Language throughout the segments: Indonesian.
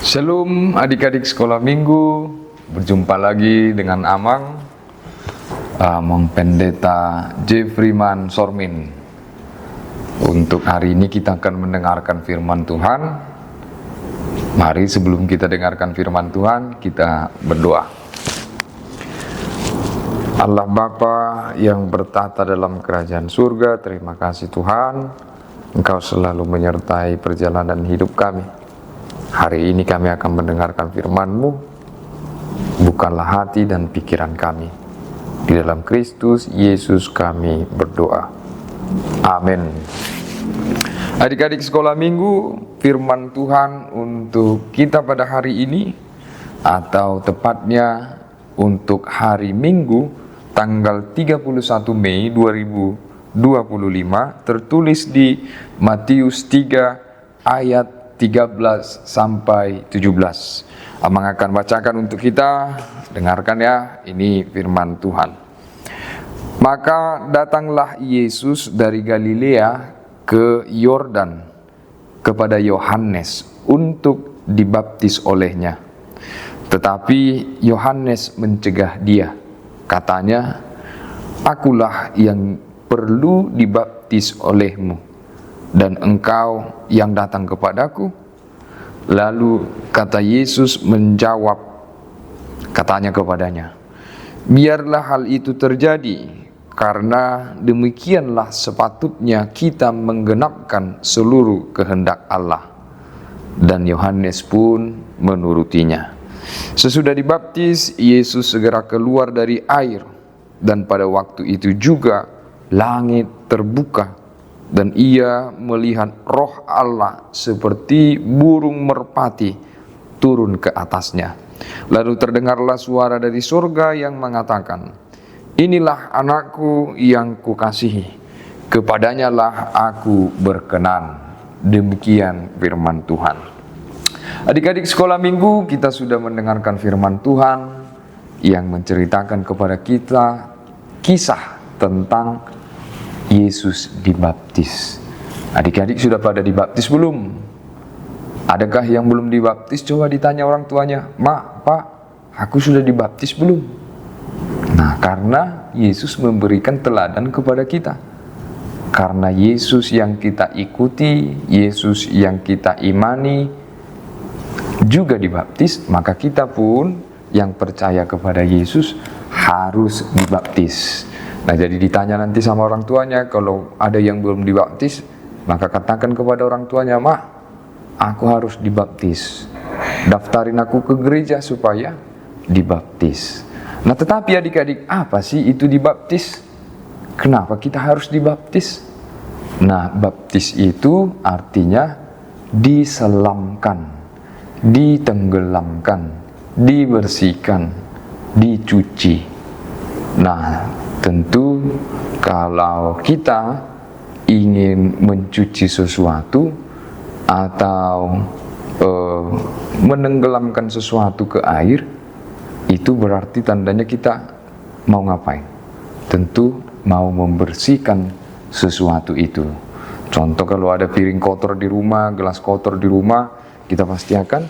Shalom adik-adik sekolah minggu, berjumpa lagi dengan Amang Pendeta Jeffreyman Sormin. Untuk hari ini kita akan mendengarkan firman Tuhan. Mari sebelum kita dengarkan firman Tuhan, kita berdoa. Allah Bapa yang bertata dalam kerajaan surga, terima kasih Tuhan, Engkau selalu menyertai perjalanan hidup kami. Hari ini kami akan mendengarkan firman-Mu. Bukanlah hati dan pikiran kami. Di dalam Kristus Yesus kami berdoa. Amin. Adik-adik sekolah minggu, firman Tuhan untuk kita pada hari ini, atau tepatnya untuk hari Minggu tanggal 31 Mei 2025, tertulis di Matius 3 ayat 13 sampai 17. Amang akan bacakan untuk kita, dengarkan ya, ini firman Tuhan. Maka datanglah Yesus dari Galilea ke Yordan kepada Yohanes untuk dibaptis olehnya. Tetapi Yohanes mencegah dia. Katanya, "Akulah yang perlu dibaptis olehmu, dan engkau yang datang kepadaku?" Lalu kata Yesus menjawab, katanya kepadanya, "Biarlah hal itu terjadi, karena demikianlah sepatutnya kita menggenapkan seluruh kehendak Allah." Dan Yohanes pun menurutinya. Sesudah dibaptis, Yesus segera keluar dari air, dan pada waktu itu juga langit terbuka, dan ia melihat Roh Allah seperti burung merpati turun ke atasnya. Lalu terdengarlah suara dari surga yang mengatakan, "Inilah anakku yang kukasihi, kepadanya lah aku berkenan." Demikian firman Tuhan. Adik-adik sekolah minggu, kita sudah mendengarkan firman Tuhan yang menceritakan kepada kita kisah tentang Yesus dibaptis. Adik-adik sudah pada dibaptis belum? Adakah yang belum dibaptis? Coba ditanya orang tuanya, "Mak, Pak, aku sudah dibaptis belum?" Nah, karena Yesus memberikan teladan kepada kita. Karena Yesus yang kita ikuti, Yesus yang kita imani juga dibaptis, maka kita pun yang percaya kepada Yesus harus dibaptis. Nah, jadi ditanya nanti sama orang tuanya, kalau ada yang belum dibaptis, maka katakan kepada orang tuanya, "Mak, aku harus dibaptis. Daftarin aku ke gereja supaya dibaptis." Nah, tetapi adik-adik, apa sih itu dibaptis? Kenapa kita harus dibaptis? Nah, baptis itu artinya diselamkan, ditenggelamkan, dibersihkan, dicuci. Nah, tentu kalau kita ingin mencuci sesuatu atau menenggelamkan sesuatu ke air, itu berarti tandanya kita mau ngapain? Tentu mau membersihkan sesuatu itu. Contoh, kalau ada piring kotor di rumah, gelas kotor di rumah, kita pasti akan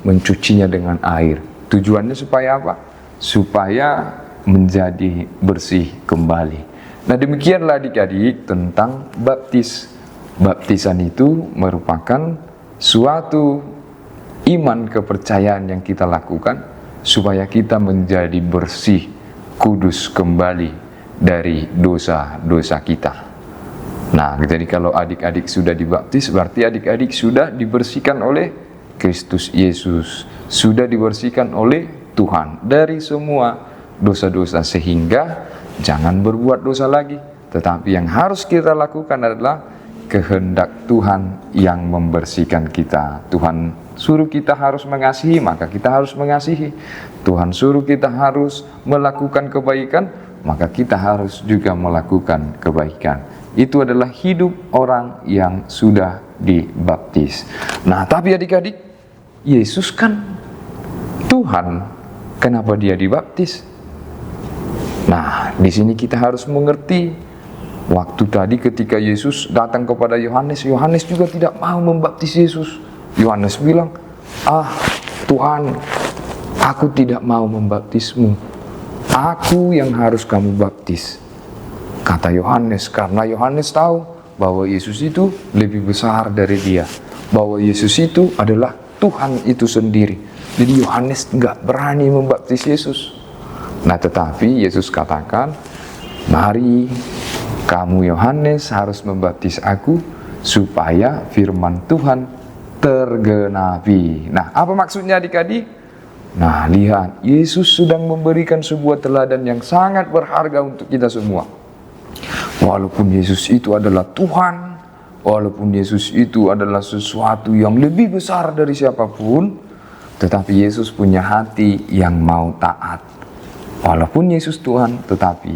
mencucinya dengan air. Tujuannya supaya apa? Supaya menjadi bersih kembali. Nah, demikianlah adik-adik tentang baptis. Baptisan itu merupakan suatu iman kepercayaan yang kita lakukan supaya kita menjadi bersih, kudus kembali dari dosa-dosa kita. Nah, jadi kalau adik-adik sudah dibaptis, berarti adik-adik sudah dibersihkan oleh Kristus Yesus, sudah dibersihkan oleh Tuhan dari semua dosa-dosa, sehingga jangan berbuat dosa lagi. Tetapi yang harus kita lakukan adalah kehendak Tuhan yang membersihkan kita. Tuhan suruh kita harus mengasihi, maka kita harus mengasihi. Tuhan suruh kita harus melakukan kebaikan, maka kita harus juga melakukan kebaikan. Itu adalah hidup orang yang sudah dibaptis. Nah, tapi adik-adik, Yesus kan Tuhan. Kenapa dia dibaptis? Nah, di sini kita harus mengerti. Waktu tadi ketika Yesus datang kepada Yohanes, Yohanes juga tidak mau membaptis Yesus. Yohanes bilang, Tuhan, aku tidak mau membaptismu, aku yang harus kamu baptis. Kata Yohanes, karena Yohanes tahu bahwa Yesus itu lebih besar dari dia, bahwa Yesus itu adalah Tuhan itu sendiri. Jadi Yohanes nggak berani membaptis Yesus. Nah, tetapi Yesus katakan, mari kamu Yohanes harus membaptis aku supaya firman Tuhan tergenapi. Nah, apa maksudnya adik-adik? Nah, lihat, Yesus sedang memberikan sebuah teladan yang sangat berharga untuk kita semua. Walaupun Yesus itu adalah Tuhan, walaupun Yesus itu adalah sesuatu yang lebih besar dari siapapun, tetapi Yesus punya hati yang mau taat. Walaupun Yesus Tuhan, tetapi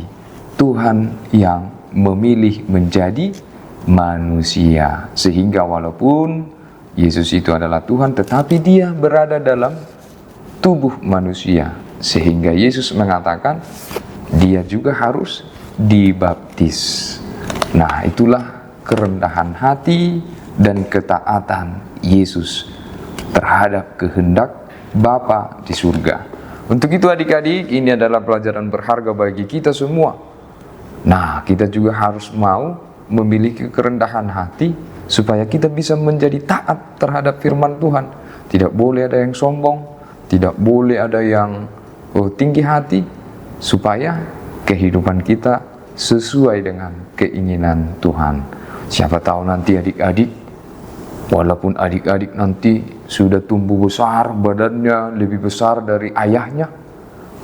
Tuhan yang memilih menjadi manusia. Sehingga walaupun Yesus itu adalah Tuhan, tetapi dia berada dalam tubuh manusia. Sehingga Yesus mengatakan, dia juga harus dibaptis. Nah, itulah kerendahan hati dan ketaatan Yesus terhadap kehendak Bapa di surga. Untuk itu adik-adik, ini adalah pelajaran berharga bagi kita semua. Nah, kita juga harus mau memiliki kerendahan hati supaya kita bisa menjadi taat terhadap firman Tuhan. Tidak boleh ada yang sombong, tidak boleh ada yang tinggi hati, supaya kehidupan kita sesuai dengan keinginan Tuhan. Siapa tahu nanti adik-adik, walaupun adik-adik nanti sudah tumbuh besar, badannya lebih besar dari ayahnya,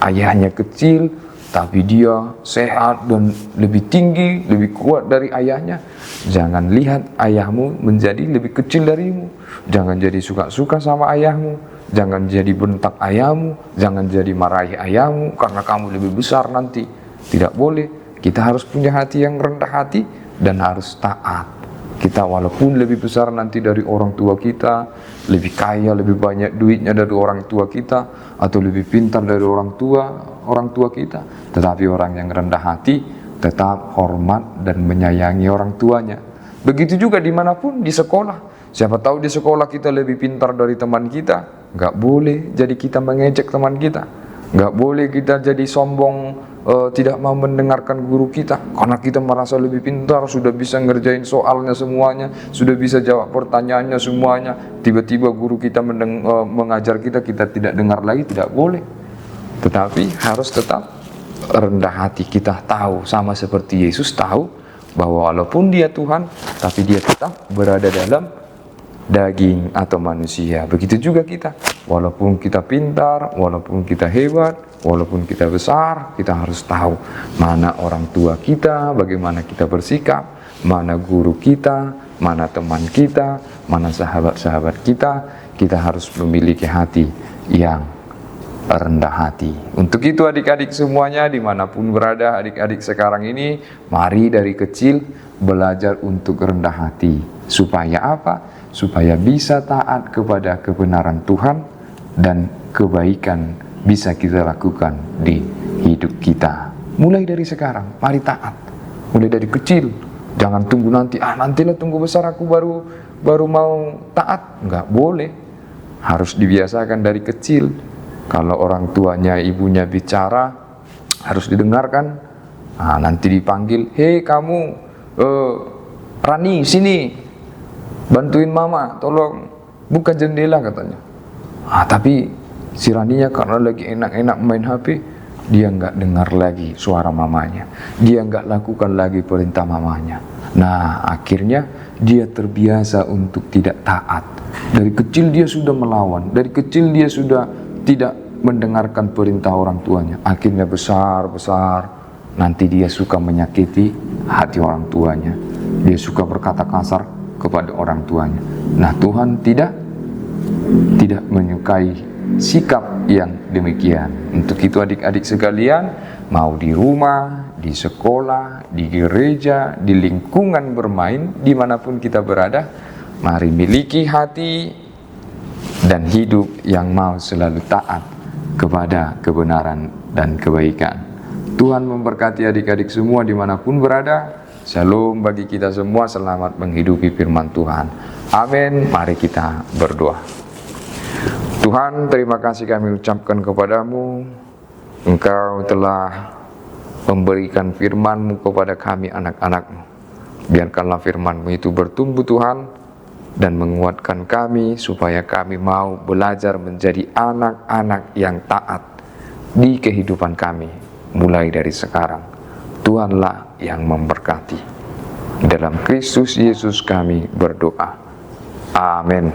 ayahnya kecil, tapi dia sehat dan lebih tinggi, lebih kuat dari ayahnya. Jangan lihat ayahmu menjadi lebih kecil darimu. Jangan jadi suka-suka sama ayahmu. Jangan jadi bentak ayahmu. Jangan jadi marahi ayahmu karena kamu lebih besar nanti. Tidak boleh. Kita harus punya hati yang rendah hati dan harus taat. Kita walaupun lebih besar nanti dari orang tua kita, lebih kaya, lebih banyak duitnya dari orang tua kita, atau lebih pintar dari orang tua kita, tetapi orang yang rendah hati tetap hormat dan menyayangi orang tuanya. Begitu juga dimanapun, di sekolah. Siapa tahu di sekolah kita lebih pintar dari teman kita, nggak boleh jadi kita mengejek teman kita, nggak boleh kita jadi sombong, tidak mau mendengarkan guru kita karena kita merasa lebih pintar, sudah bisa ngerjain soalnya semuanya, sudah bisa jawab pertanyaannya semuanya. Tiba-tiba guru kita mengajar kita tidak dengar lagi, tidak boleh. Tetapi harus tetap rendah hati. Kita tahu, sama seperti Yesus tahu bahwa walaupun dia Tuhan, tapi dia tetap berada dalam daging atau manusia. Begitu juga kita, walaupun kita pintar, walaupun kita hebat, walaupun kita besar, kita harus tahu mana orang tua kita, bagaimana kita bersikap, mana guru kita, mana teman kita, mana sahabat-sahabat kita. Kita harus memiliki hati yang rendah hati. Untuk itu adik-adik semuanya, dimanapun berada adik-adik sekarang ini, mari dari kecil belajar untuk rendah hati. Supaya apa? Supaya bisa taat kepada kebenaran Tuhan dan kebaikan bisa kita lakukan di hidup kita. Mulai dari sekarang, mari taat. Mulai dari kecil. Jangan tunggu nantilah tunggu besar aku baru mau taat. Enggak boleh. Harus dibiasakan dari kecil. Kalau orang tuanya, ibunya bicara, harus didengarkan. Nah, nanti dipanggil, hei kamu, Rani, sini, bantuin mama, tolong buka jendela katanya. Tapi si Raninya karena lagi enak-enak main HP, dia nggak dengar lagi suara mamanya, dia nggak lakukan lagi perintah mamanya. Nah, akhirnya dia terbiasa untuk tidak taat. Dari kecil dia sudah melawan, dari kecil dia sudah tidak mendengarkan perintah orang tuanya. Akhirnya besar nanti dia suka menyakiti hati orang tuanya, dia suka berkata kasar kepada orang tuanya. Nah, Tuhan tidak menyukai sikap yang demikian. Untuk itu adik-adik sekalian, mau di rumah, di sekolah, di gereja, di lingkungan bermain, dimanapun kita berada, mari miliki hati dan hidup yang mau selalu taat kepada kebenaran dan kebaikan. Tuhan memberkati adik-adik semua dimanapun berada. Shalom bagi kita semua, selamat menghidupi firman Tuhan. Amin. Mari kita berdoa. Tuhan, terima kasih kami ucapkan kepadamu. Engkau telah memberikan firman-Mu kepada kami anak-anak-Mu. Biarkanlah firman-Mu itu bertumbuh Tuhan, dan menguatkan kami supaya kami mau belajar menjadi anak-anak yang taat di kehidupan kami mulai dari sekarang. Tuhanlah yang memberkati. Dalam Kristus Yesus kami berdoa. Amin.